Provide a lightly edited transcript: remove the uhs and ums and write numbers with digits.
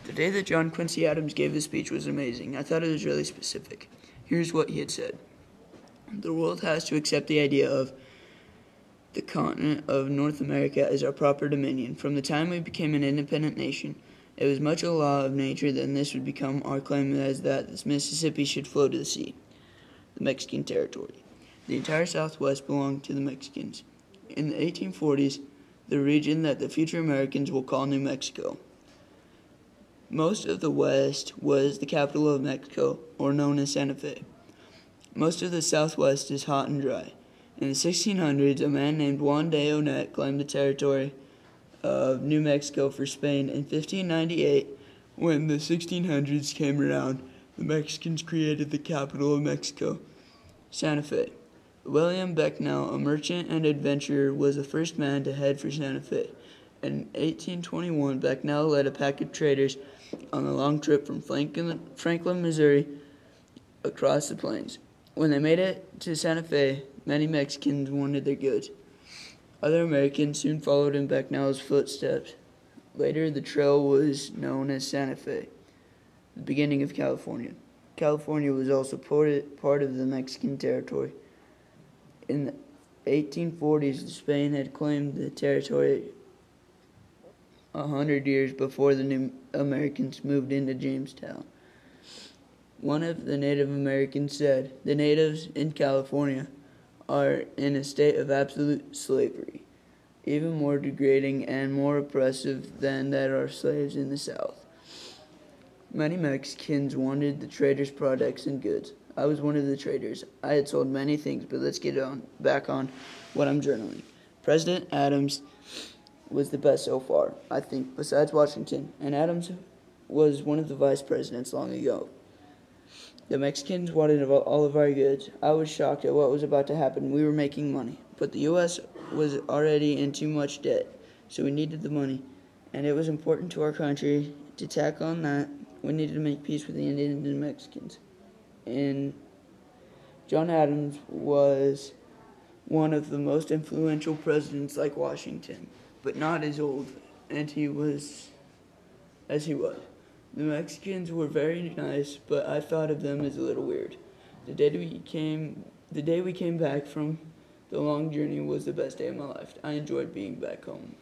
The day that John Quincy Adams gave his speech was amazing. I thought it was really specific. Here's what he had said. The world has to accept the idea of the continent of North America as our proper dominion. From the time we became an independent nation, it was much a law of nature that this would become our claim as that this Mississippi should flow to the sea, the Mexican territory. The entire Southwest belonged to the Mexicans. In the 1840s, the region that the future Americans will call New Mexico. Most of the West was the capital of Mexico, or known as Santa Fe. Most of the Southwest is hot and dry. In the 1600s, a man named Juan de Onet claimed the territory of New Mexico for Spain. In 1598, when the 1600s came around, the Mexicans created the capital of Mexico, Santa Fe. William Becknell, a merchant and adventurer, was the first man to head for Santa Fe. In 1821, Becknell led a pack of traders on a long trip from Franklin, Missouri, across the plains. When they made it to Santa Fe, many Mexicans wanted their goods. Other Americans soon followed in Becknell's footsteps. Later, the trail was known as Santa Fe, the beginning of California. California was also part of the Mexican territory. In the 1840s, Spain had claimed the territory 100 years before the new Americans moved into Jamestown. One of the Native Americans said, "The natives in California are in a state of absolute slavery, even more degrading and more oppressive than that our slaves in the South." Many Mexicans wanted the traders' products and goods. I was one of the traders. I had sold many things, but let's get back on what I'm journaling. President Adams was the best so far, I think, besides Washington, and Adams was one of the vice presidents long ago. The Mexicans wanted all of our goods. I was shocked at what was about to happen. We were making money, but the U.S. was already in too much debt, so we needed the money, and it was important to our country to tack on that. We needed to make peace with the Indians and Mexicans. And John Adams was one of the most influential presidents like Washington, but not as old as he was. The Mexicans were very nice, but I thought of them as a little weird. The day we came back from the long journey was the best day of my life. I enjoyed being back home.